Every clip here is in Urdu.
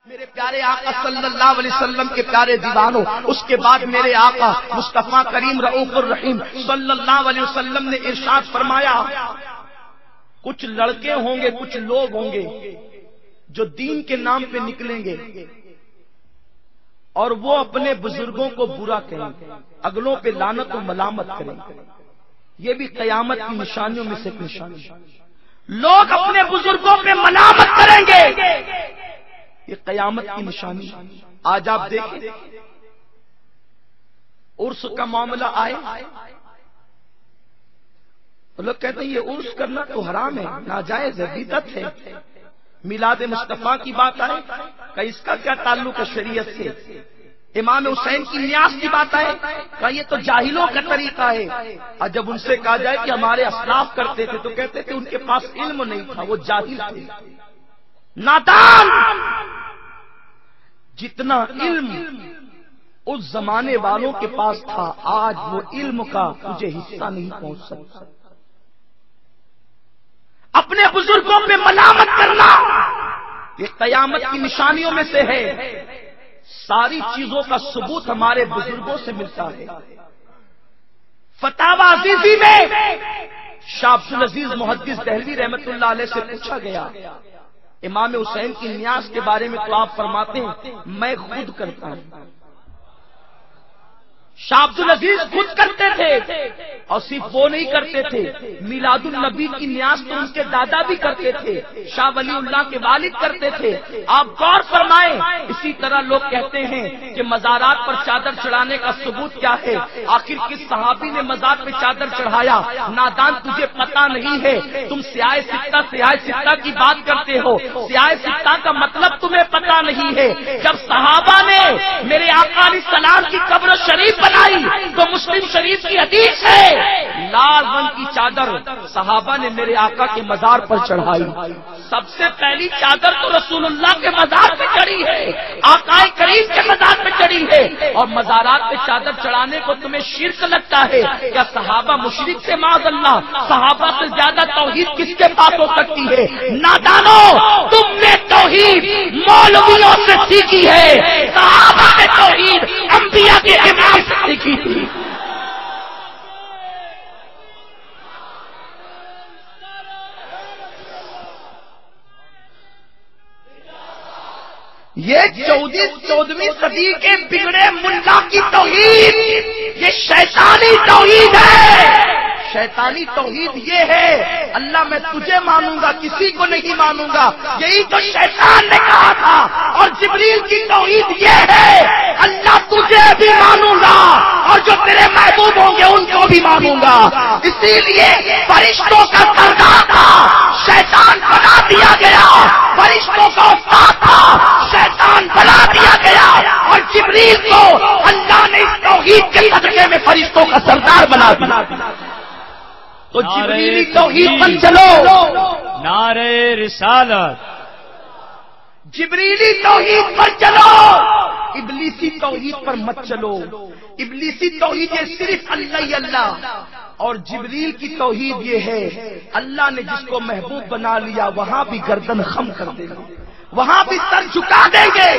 میرے پیارے آقا صلی اللہ علیہ وسلم کے پیارے دیوانوں، اس کے بعد میرے آقا مصطفیٰ کریم رؤوف الرحیم صلی اللہ علیہ وسلم نے ارشاد فرمایا، کچھ لڑکے ہوں گے، کچھ لوگ ہوں گے جو دین کے نام پہ نکلیں گے اور وہ اپنے بزرگوں کو برا کہیں گے، اگلوں پہ لعنت و ملامت کریں گے۔ یہ بھی قیامت کی نشانیوں میں سے ایک نشانی، لوگ اپنے بزرگوں پہ ملامت کریں گے، یہ قیامت کی نشانی۔ آج آپ دیکھیں عرس کا معاملہ آئے، لوگ کہتے ہیں یہ عرس کرنا تو حرام ہے، ناجائز ہے، بدعت ہے۔ میلاد مصطفیٰ کی بات آئے کہ اس کا کیا تعلق ہے شریعت سے؟ امام حسین کی نیاز کی بات آئے کہ یہ تو جاہلوں کا طریقہ ہے۔ اور جب ان سے کہا جائے کہ ہمارے اسلاف کرتے تھے تو کہتے تھے ان کے پاس علم نہیں تھا، وہ جاہل تھے، نادان۔ جتنا علم اس زمانے والوں کے پاس تھا، آج وہ علم کا تجھے حصہ نہیں پہنچ سکتا۔ اپنے بزرگوں پہ ملامت کرنا یہ قیامت کی نشانیوں میں سے ہے۔ ساری چیزوں کا ثبوت ہمارے بزرگوں سے ملتا ہے۔ فتاوی عزیزی میں شاہ عبد العزیز محدث دہلوی رحمت اللہ علیہ سے پوچھا گیا امام حسین کی نیاز کے بارے میں، تو آپ فرماتے ہیں میں خود کرتا ہوں۔ شاہ عبد العزیز خود کرتے تھے، اور صرف وہ نہیں کرتے تھے، میلاد النبی کی نیاز تو ان کے دادا بھی کرتے تھے، شاہ ولی اللہ کے والد کرتے تھے۔ آپ غور فرمائیں، اسی طرح لوگ کہتے ہیں کہ مزارات پر چادر چڑھانے کا ثبوت کیا ہے؟ آخر کس صحابی نے مزار پہ چادر چڑھایا؟ نادان، تجھے پتہ نہیں ہے، تم سیاہ ستہ کی بات کرتے ہو، سیاہ ستہ کا مطلب تمہیں پتہ نہیں ہے۔ جب صحابہ نے میرے آقا علیہ السلام کی قبر شریف بنائی تو مسلم شریف کی حدیث ہے، لال رنگ کی چادر صحابہ نے میرے آقا کے مزار پر چڑھائی۔ سب سے پہلی چادر تو رسول اللہ کے مزار پہ چڑھی ہے، آقا کریم کے مزار پہ چڑھی ہے، اور مزارات پہ چادر چڑھانے کو تمہیں شرک لگتا ہے؟ کیا صحابہ مشرک سے معاذ اللہ؟ صحابہ سے زیادہ توحید کس کے پاس ہو سکتی ہے؟ نادانو، تم نے توحید مولویوں سے سیکھی ہے، صحابہ نے توحید انبیاء کے امام سے سیکھی تھی۔ یہ 14ویں صدی کے بگڑے ملا کی توحید، یہ شیطانی توحید ہے۔ شیطانی توحید یہ ہے، اللہ میں تجھے مانوں گا، کسی کو نہیں مانوں گا، یہی تو شیطان نے کہا تھا۔ اور جبریل کی توحید یہ ہے، اللہ تجھے بھی مانوں گا اور جو تیرے محبوب ہوں گے ان کو بھی مانوں گا۔ اسی لیے فرشتوں کا سردار تھا، شیطان بنا دیا گیا، فرشتوں کا استاد تھا، شیطان بنا دیا گیا، اور جبریل کو اللہ نے اس توحید کے صدقے میں فرشتوں کا سردار بنا دیا۔ تو جبریلی توحید پر چلو، نعرہ رسالت، جبریلی توحید پر چلو، ابلیسی توحید پر مت چلو۔ ابلیسی توحید یہ صرف اللہ ہی اللہ، اور جبریل کی توحید یہ ہے اللہ نے جس کو محبوب بنا لیا وہاں بھی گردن خم کر دیں گے، وہاں بھی سر جھکا دیں گے۔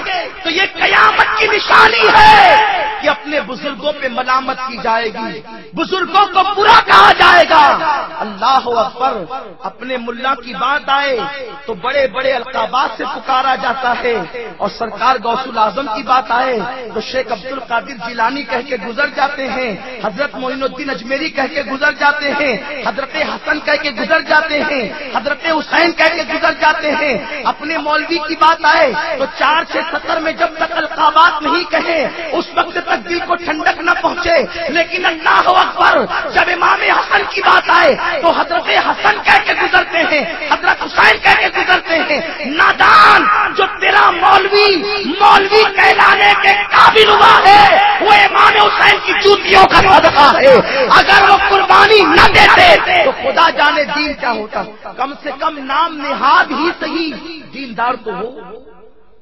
تو یہ قیامت کی نشانی ہے کہ اپنے بزرگوں پہ ملامت کی جائے گی، بزرگوں کو برا کہا جائے گا۔ اللہ اکبر، اپنے ملا کی بات آئے تو بڑے بڑے القابات سے پکارا جاتا ہے، اور سرکار غوث الاعظم کی بات آئے تو شیخ عبد القادر جیلانی کہہ کے گزر جاتے ہیں، حضرت معین الدین اجمیری کہہ کے گزر جاتے ہیں، حضرت حسن کہہ کے گزر جاتے ہیں، حضرت حسین کہہ کے گزر جاتے ہیں۔ اپنے مولوی کی بات آئے تو 470 میں جب تک القابات نہیں کہے اس وقت تک دل کو ٹھنڈک نہ پہنچے، لیکن اللہ اکبر جب امام حسن کی بات آئے تو حضرت حسن کہہ کے گزرتے ہیں، حضرت حسین کہہ کے گزرتے ہیں۔ نادان، جو تیرا مولوی کہلانے کے قابل ہوا ہے وہ امام حسین کی جوتیوں کا صدقہ ہے۔ اگر وہ قربانی نہ دیتے تو خدا جانے دین کیا ہوتا۔ کم سے کم نام نہاد ہی صحیح دیندار تو ہو،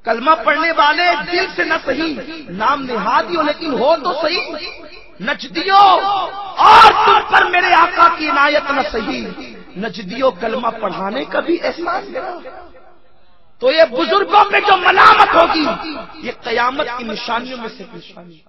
کلمہ پڑھنے والے دل سے نہ صحیح، نام نہاد ہی ہو لیکن ہو تو صحیح۔ نجدیوں، اور تم پر میرے آقا کی عنایت نہ صحیح، نجدیوں کلمہ پڑھانے کا بھی احساس ہے۔ تو یہ بزرگوں پہ جو ملامت ہوگی یہ قیامت کی نشانیوں میں سے نشانی